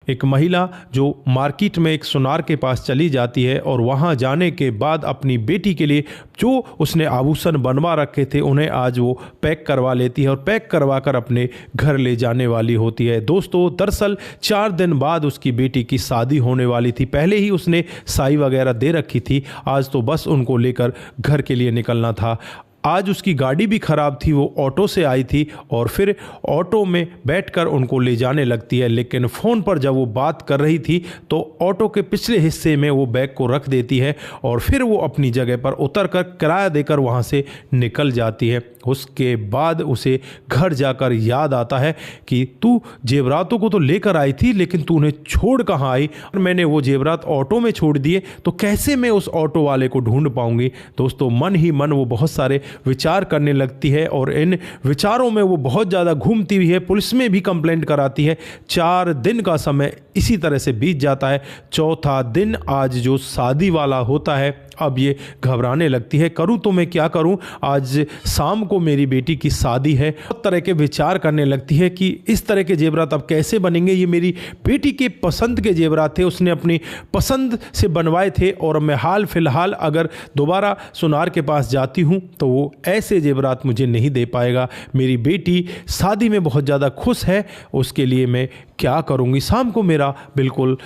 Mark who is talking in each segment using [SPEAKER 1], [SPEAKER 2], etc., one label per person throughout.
[SPEAKER 1] एक महिला जो मार्केट में एक सुनार के पास चली जाती है और वहाँ जाने के बाद अपनी बेटी के लिए जो उसने आभूषण बनवा रखे थे उन्हें आज वो पैक करवा लेती है और पैक करवा कर अपने घर ले जाने वाली होती है। दोस्तों दरअसल 4 दिन बाद उसकी बेटी की शादी होने वाली थी। पहले ही उसने साई वगैरह दे रखी थी, आज तो बस उनको लेकर घर के लिए निकलना था। आज उसकी गाड़ी भी ख़राब थी, वो ऑटो से आई थी और फिर ऑटो में बैठकर उनको ले जाने लगती है। लेकिन फ़ोन पर जब वो बात कर रही थी तो ऑटो के पिछले हिस्से में वो बैग को रख देती है और फिर वो अपनी जगह पर उतरकर किराया देकर वहाँ से निकल जाती है। उसके बाद उसे घर जाकर याद आता है कि तू जेवरातों को तो लेकर आई थी, लेकिन तू उन्हें छोड़ कहाँ आई? और मैंने वो जेवरात ऑटो में छोड़ दिए तो कैसे मैं उस ऑटो वाले को ढूंढ पाऊंगी? दोस्तों मन ही मन वो बहुत सारे विचार करने लगती है और इन विचारों में वो बहुत ज़्यादा घूमती हुई है। पुलिस में भी कंप्लेंट कराती है। 4 दिन का समय इसी तरह से बीत जाता है। चौथा दिन आज जो शादी वाला होता है, अब ये घबराने लगती है, करूँ तो मैं क्या करूँ? आज शाम को मेरी बेटी की शादी है। बहुत तरह के विचार करने लगती है कि इस तरह के जेवरात अब कैसे बनेंगे। ये मेरी बेटी के पसंद के जेवरात थे, उसने अपनी पसंद से बनवाए थे और मैं हाल फिलहाल अगर दोबारा सुनार के पास जाती हूँ तो वो ऐसे जेवरात मुझे नहीं दे पाएगा। मेरी बेटी शादी में बहुत ज़्यादा खुश है, उसके लिए मैं क्या करूँगी? शाम को मेरा बिल्कुल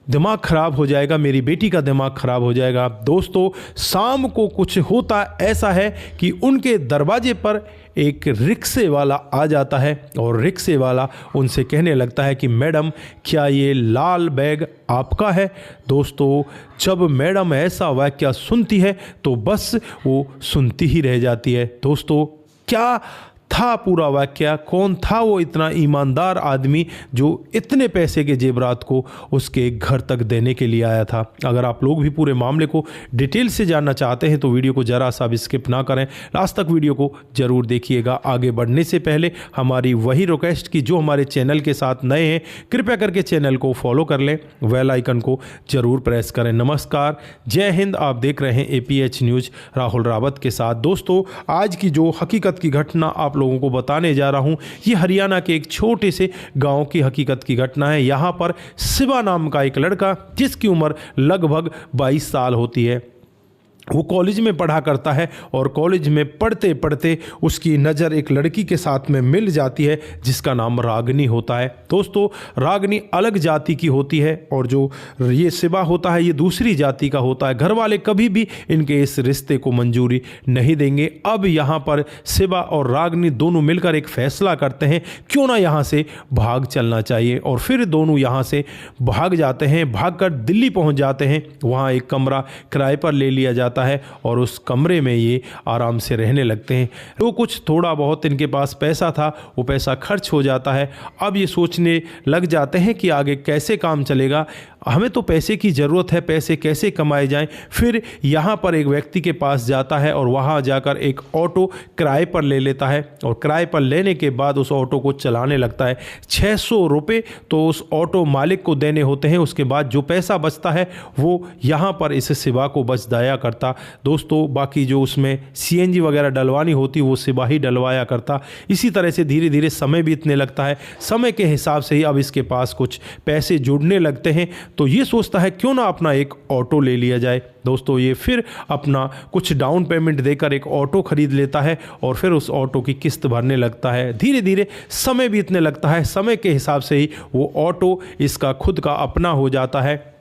[SPEAKER 1] दिमाग ख़राब हो जाएगा, मेरी बेटी का दिमाग ख़राब हो जाएगा। दोस्तों शाम को कुछ होता ऐसा है कि उनके दरवाजे पर एक रिक्शे वाला आ जाता है और रिक्शे वाला उनसे कहने लगता है कि मैडम क्या ये लाल बैग आपका है? दोस्तों जब मैडम ऐसा वाक्य सुनती है तो बस वो सुनती ही रह जाती है। दोस्तों क्या था पूरा वाक्य? कौन था वो इतना ईमानदार आदमी जो इतने पैसे के जेवरात को उसके घर तक देने के लिए आया था? अगर आप लोग भी पूरे मामले को डिटेल से जानना चाहते हैं तो वीडियो को ज़रा सा भी स्किप ना करें, लास्ट तक वीडियो को ज़रूर देखिएगा। आगे बढ़ने से पहले हमारी वही रिक्वेस्ट की जो हमारे चैनल के साथ नए हैं, कृपया करके चैनल को फॉलो कर लें, बेल आइकन को ज़रूर प्रेस करें। नमस्कार, जय हिंद। आप देख रहे हैं APH न्यूज़ राहुल रावत के साथ। दोस्तों आज की जो हकीकत की घटना आप लोगों को बताने जा रहा हूं, ये हरियाणा के एक छोटे से गांव की हकीकत की घटना है। यहां पर शिवा नाम का एक लड़का जिसकी उम्र लगभग 22 साल होती है, वो कॉलेज में पढ़ा करता है और कॉलेज में पढ़ते पढ़ते उसकी नज़र एक लड़की के साथ में मिल जाती है जिसका नाम रागनी होता है। दोस्तों रागनी अलग जाति की होती है और जो ये शिवा होता है ये दूसरी जाति का होता है। घर वाले कभी भी इनके इस रिश्ते को मंजूरी नहीं देंगे। अब यहाँ पर शिवा और रागनी दोनों मिलकर एक फैसला करते हैं क्यों ना यहाँ से भाग चलना चाहिए और फिर दोनों यहाँ से भाग जाते हैं। भागकर दिल्ली पहुँच जाते हैं। वहाँ एक कमरा किराए पर ले लिया जाता है और उस कमरे में ये आराम से रहने लगते हैं। तो कुछ थोड़ा बहुत इनके पास पैसा था, वो पैसा खर्च हो जाता है। अब ये सोचने लग जाते हैं कि आगे कैसे काम चलेगा, हमें तो पैसे की ज़रूरत है, पैसे कैसे कमाए जाएं। फिर यहाँ पर एक व्यक्ति के पास जाता है और वहाँ जाकर एक ऑटो किराए पर ले लेता है और किराए पर लेने के बाद उस ऑटो को चलाने लगता है। 600 रुपये तो उस ऑटो मालिक को देने होते हैं। उसके बाद जो पैसा बचता है वो यहाँ पर इस शिवा को बच जाया करता। दोस्तों बाकी जो उसमें CNG वगैरह डलवानी होती वो शिवा ही डलवाया करता। इसी तरह से धीरे धीरे समय बीतने लगता है। समय के हिसाब से ही अब इसके पास कुछ पैसे जुड़ने लगते हैं तो ये सोचता है क्यों ना अपना एक ऑटो ले लिया जाए। दोस्तों ये फिर अपना कुछ डाउन पेमेंट देकर एक ऑटो खरीद लेता है और फिर उस ऑटो की किस्त भरने लगता है। धीरे धीरे समय बीतने लगता है। समय के हिसाब से ही वो ऑटो इसका खुद का अपना हो जाता है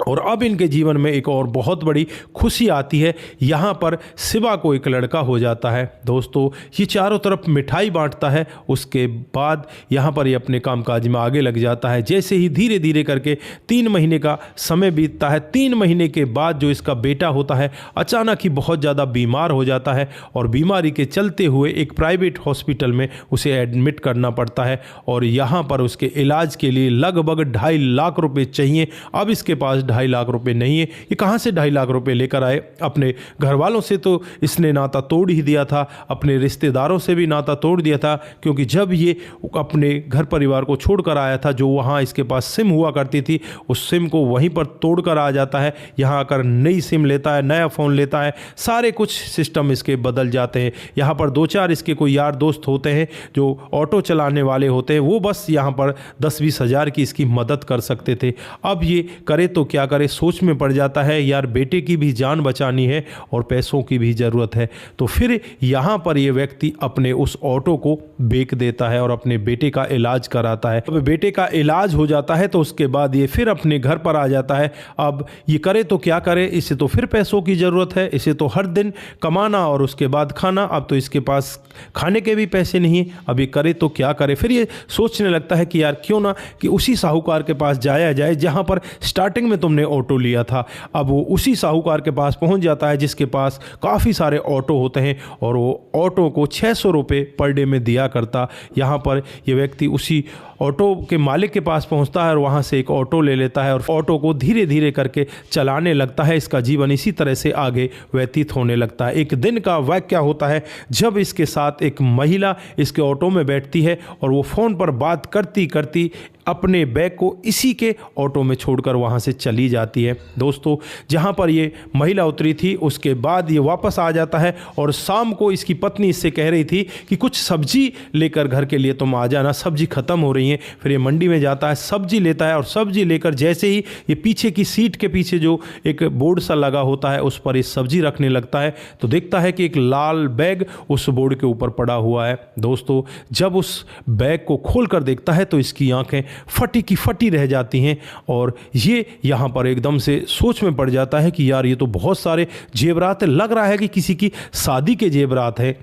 [SPEAKER 1] और अब इनके जीवन में एक और बहुत बड़ी खुशी आती है। यहाँ पर शिवा को एक लड़का हो जाता है। दोस्तों ये चारों तरफ मिठाई बांटता है। उसके बाद यहाँ पर ये अपने कामकाज में आगे लग जाता है। जैसे ही धीरे धीरे करके 3 महीने का समय बीतता है। 3 महीने के बाद जो इसका बेटा होता है अचानक ही बहुत ज़्यादा बीमार हो जाता है और बीमारी के चलते हुए एक प्राइवेट हॉस्पिटल में उसे एडमिट करना पड़ता है और यहाँ पर उसके इलाज के लिए लगभग 2.5 लाख रुपये चाहिए। अब इसके पास 2.5 लाख रुपए नहीं है। ये कहाँ से 2.5 लाख रुपए लेकर आए? अपने घर वालों से तो इसने नाता तोड़ ही दिया था, अपने रिश्तेदारों से भी नाता तोड़ दिया था, क्योंकि जब ये अपने घर परिवार को छोड़कर आया था, जो वहाँ इसके पास सिम हुआ करती थी, उस सिम को वहीं पर तोड़कर आ जाता है। यहाँ आकर नई सिम लेता है, नया फ़ोन लेता है, सारे कुछ सिस्टम इसके बदल जाते हैं। यहाँ पर 2-4 इसके कोई यार दोस्त होते हैं जो ऑटो चलाने वाले होते हैं, वो बस यहाँ पर 10-20 हज़ार की इसकी मदद कर सकते थे। अब ये करे तो क्या करे, सोच में पड़ जाता है, यार बेटे की भी जान बचानी है और पैसों की भी ज़रूरत है। तो फिर यहाँ पर ये व्यक्ति अपने उस ऑटो को बेच देता है और अपने बेटे का इलाज कराता है। अब बेटे का इलाज हो जाता है तो उसके बाद ये फिर अपने घर पर आ जाता है। अब ये करे तो क्या करे, इसे तो फिर पैसों की ज़रूरत है, इसे तो हर दिन कमाना और उसके बाद खाना। अब तो इसके पास खाने के भी पैसे नहीं, अब ये करे तो क्या करे। फिर ये सोचने लगता है कि यार क्यों ना कि उसी साहूकार के पास जाया जाए जहाँ पर स्टार्टिंग में तुमने ऑटो लिया था। अब वो उसी साहूकार के पास पहुँच जाता है जिसके पास काफ़ी सारे ऑटो होते हैं और वो ऑटो को 600 रुपये पर डे में दिया करता। यहाँ पर ये व्यक्ति उसी ऑटो के मालिक के पास पहुंचता है और वहां से एक ऑटो ले लेता है और ऑटो को धीरे धीरे करके चलाने लगता है। इसका जीवन इसी तरह से आगे व्यतीत होने लगता है। एक दिन का वाक़या होता है जब इसके साथ एक महिला इसके ऑटो में बैठती है और वो फ़ोन पर बात करती करती अपने बैग को इसी के ऑटो में छोड़कर वहाँ से चली जाती है। दोस्तों, जहाँ पर ये महिला उतरी थी उसके बाद ये वापस आ जाता है और शाम को इसकी पत्नी इससे कह रही थी कि कुछ सब्जी लेकर घर के लिए तुम आ जाना, सब्जी ख़त्म हो रही है। फिर ये मंडी में जाता है, सब्जी लेता है और सब्जी लेकर जैसे ही ये पीछे की सीट के पीछे जो एक बोर्ड सा लगा होता है उस पर ये सब्जी रखने लगता है तो देखता है कि एक लाल बैग उस बोर्ड के ऊपर पड़ा हुआ है। दोस्तों, जब उस बैग को खोल कर देखता है तो इसकी आंखें फटी की फटी रह जाती हैं और ये यहाँ पर एकदम से सोच में पड़ जाता है कि यार ये तो बहुत सारे जेवरात, लग रहा है कि किसी की शादी के जेवरात है।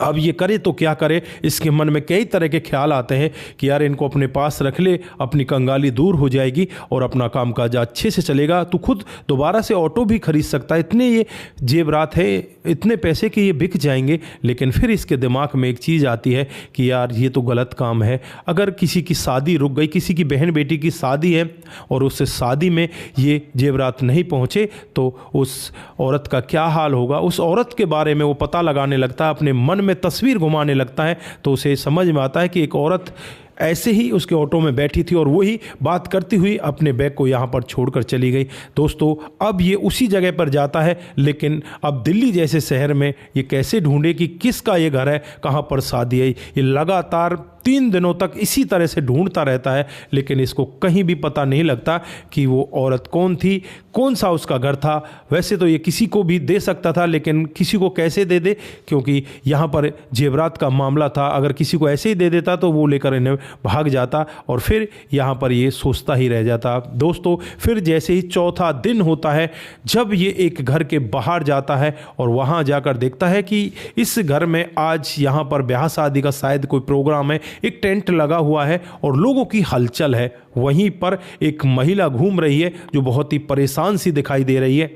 [SPEAKER 1] अब ये करे तो क्या करे, इसके मन में कई तरह के ख्याल आते हैं कि यार इनको अपने पास रख ले, अपनी कंगाली दूर हो जाएगी और अपना कामकाज अच्छे से चलेगा। तो खुद दोबारा से ऑटो भी खरीद सकता है, इतने ये जेवरात है, इतने पैसे के ये बिक जाएंगे। लेकिन फिर इसके दिमाग में एक चीज़ आती है कि यार ये तो गलत काम है। अगर किसी की शादी रुक गई, किसी की बहन बेटी की शादी है और उससे शादी में ये जेवरात नहीं पहुँचे तो उस औरत का क्या हाल होगा। उस औरत के बारे में वो पता लगाने लगता है, अपने मन में तस्वीर घुमाने लगता है तो उसे समझ में आता है कि एक औरत ऐसे ही उसके ऑटो में बैठी थी और वही बात करती हुई अपने बैग को यहाँ पर छोड़कर चली गई। दोस्तों, अब ये उसी जगह पर जाता है, लेकिन अब दिल्ली जैसे शहर में ये कैसे ढूंढे कि किसका ये घर है, कहाँ पर शादी है। ये लगातार 3 दिनों तक इसी तरह से ढूंढता रहता है, लेकिन इसको कहीं भी पता नहीं लगता कि वो औरत कौन थी, कौन सा उसका घर था। वैसे तो ये किसी को भी दे सकता था, लेकिन किसी को कैसे दे दे, क्योंकि यहाँ पर जेवरात का मामला था। अगर किसी को ऐसे ही दे देता तो वो लेकर इन्हें भाग जाता और फिर यहाँ पर ये सोचता ही रह जाता। दोस्तों, फिर जैसे ही चौथा दिन होता है जब ये एक घर के बाहर जाता है और वहाँ जाकर देखता है कि इस घर में आज यहाँ पर ब्याह शादी का शायद कोई प्रोग्राम है। एक टेंट लगा हुआ है और लोगों की हलचल है। वहीं पर एक महिला घूम रही है जो बहुत ही परेशान सी दिखाई दे रही है।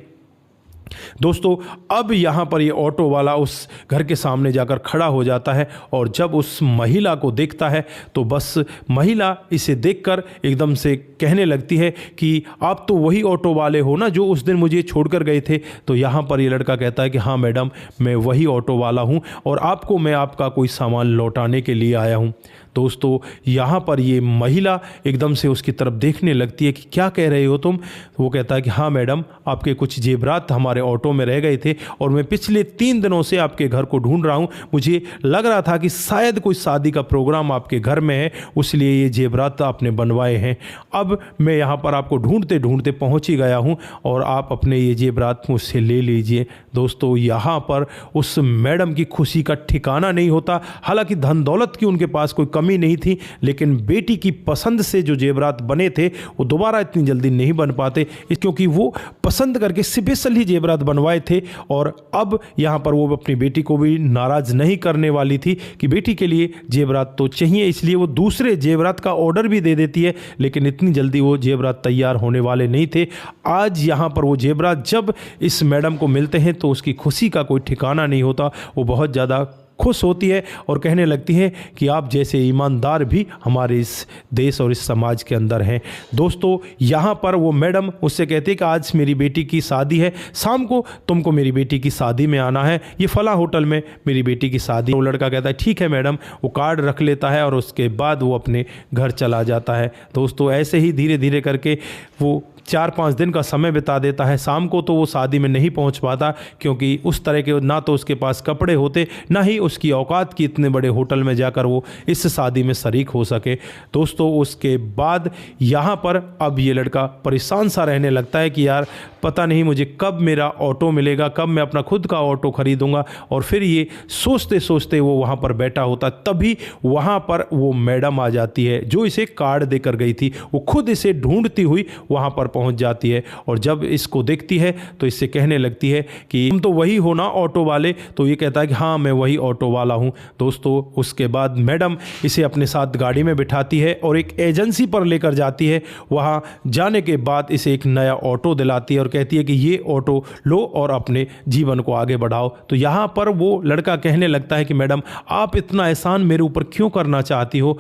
[SPEAKER 1] दोस्तों, अब यहाँ पर ये ऑटो वाला उस घर के सामने जाकर खड़ा हो जाता है और जब उस महिला को देखता है तो बस महिला इसे देखकर एकदम से कहने लगती है कि आप तो वही ऑटो वाले हो ना जो उस दिन मुझे छोड़कर गए थे। तो यहाँ पर ये लड़का कहता है कि हाँ मैडम, मैं वही ऑटो वाला हूँ और आपको मैं आपका कोई सामान लौटाने के लिए आया हूँ। दोस्तों, यहाँ पर ये महिला एकदम से उसकी तरफ देखने लगती है कि क्या कह रहे हो तुम। वो कहता है कि हाँ मैडम, आपके कुछ जेवरात हमारे ऑटो में रह गए थे और मैं पिछले 3 दिनों से आपके घर को ढूंढ रहा हूँ। मुझे लग रहा था कि शायद कोई शादी का प्रोग्राम आपके घर में है, इसलिए ये जेवरात आपने बनवाए हैं। अब मैं यहाँ पर आपको ढूंढते ढूंढते पहुँच ही गया हूँ और आप अपने ये जेवरात मुझसे ले लीजिए। दोस्तों, यहाँ पर उस मैडम की खुशी का ठिकाना नहीं होता। हालांकि धन दौलत की उनके पास कोई कमी नहीं थी, लेकिन बेटी की पसंद से जो जेवरात बने थे वो दोबारा इतनी जल्दी नहीं बन पाते, क्योंकि वो पसंद करके स्पेशल ही जेवरात बनवाए थे। और अब यहाँ पर वो अपनी बेटी को भी नाराज नहीं करने वाली थी कि बेटी के लिए जेवरात तो चाहिए, इसलिए वो दूसरे जेवरात का ऑर्डर भी दे देती है। लेकिन इतनी जल्दी वो जेवरात तैयार होने वाले नहीं थे। आज यहाँ पर वो जेवरात जब इस मैडम को मिलते हैं तो उसकी खुशी का कोई ठिकाना नहीं होता। वो बहुत ज़्यादा खुश होती है और कहने लगती है कि आप जैसे ईमानदार भी हमारे इस देश और इस समाज के अंदर हैं। दोस्तों, यहाँ पर वो मैडम उससे कहती है कि आज मेरी बेटी की शादी है, शाम को तुमको मेरी बेटी की शादी में आना है, ये फला होटल में मेरी बेटी की शादी। वो लड़का कहता है ठीक है मैडम, वो कार्ड रख लेता है और उसके बाद वो अपने घर चला जाता है। दोस्तों, ऐसे ही धीरे धीरे करके वो 4-5 दिन का समय बिता देता है। शाम को तो वो शादी में नहीं पहुंच पाता, क्योंकि उस तरह के ना तो उसके पास कपड़े होते, ना ही उसकी औकात की इतने बड़े होटल में जाकर वो इस शादी में शरीक हो सके। दोस्तों, उसके बाद यहाँ पर अब ये लड़का परेशान सा रहने लगता है कि यार पता नहीं मुझे कब मेरा ऑटो मिलेगा, कब मैं अपना खुद का ऑटो खरीदूंगा। और फिर ये सोचते सोचते वो वहाँ पर बैठा होता, तभी वहाँ पर वो मैडम आ जाती है जो इसे कार्ड देकर गई थी। वो खुद इसे ढूंढती हुई वहाँ पर पहुंच जाती है और जब इसको देखती है तो इससे कहने लगती है कि तुम तो वही हो ना ऑटो वाले। तो ये कहता है कि हाँ, मैं वही ऑटो वाला हूँ। दोस्तों, उसके बाद मैडम इसे अपने साथ गाड़ी में बिठाती है और एक एजेंसी पर लेकर जाती है। वहाँ जाने के बाद इसे एक नया ऑटो दिलाती है और कहती है कि ये ऑटो लो और अपने जीवन को आगे बढ़ाओ। तो यहाँ पर वो लड़का कहने लगता है कि मैडम, आप इतना एहसान मेरे ऊपर क्यों करना चाहती हो।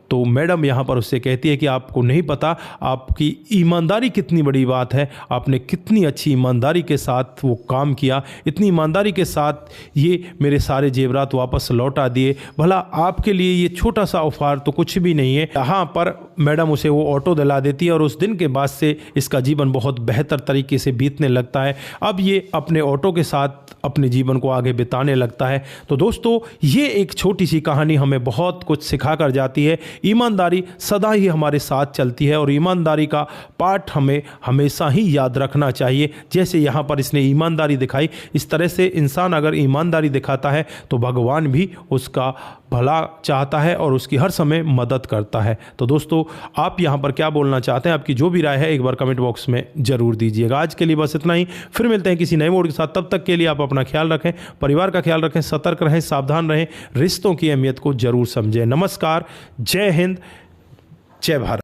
[SPEAKER 1] तो मैडम यहाँ पर उससे कहती है कि आपको नहीं पता आपकी ईमानदारी कितनी बड़ी बात है, आपने कितनी अच्छी ईमानदारी के साथ वो काम किया, इतनी ईमानदारी के साथ ये मेरे सारे जेवरात वापस लौटा दिए। भला आपके लिए ये छोटा सा उपहार तो कुछ भी नहीं है। यहाँ पर मैडम उसे वो ऑटो दिला देती है और उस दिन के बाद से इसका जीवन बहुत बेहतर तरीके से बीतने लगता है। अब ये अपने ऑटो के साथ अपने जीवन को आगे बिताने लगता है। तो दोस्तों, ये एक छोटी सी कहानी हमें बहुत कुछ सिखा कर जाती है। ईमानदारी सदा ही हमारे साथ चलती है और ईमानदारी का पाठ हमें हमेशा ही याद रखना चाहिए। जैसे यहाँ पर इसने ईमानदारी दिखाई, इस तरह से इंसान अगर ईमानदारी दिखाता है तो भगवान भी उसका भला चाहता है और उसकी हर समय मदद करता है। तो दोस्तों, आप यहाँ पर क्या बोलना चाहते हैं, आपकी जो भी राय है एक बार कमेंट बॉक्स में ज़रूर दीजिएगा। आज के लिए बस इतना ही, फिर मिलते हैं किसी नए मोड के साथ। तब तक के लिए आप अपना ख्याल रखें, परिवार का ख्याल रखें, सतर्क रहें, सावधान रहें, रिश्तों की अहमियत को जरूर समझें। नमस्कार, जय हिंद, जय भारत।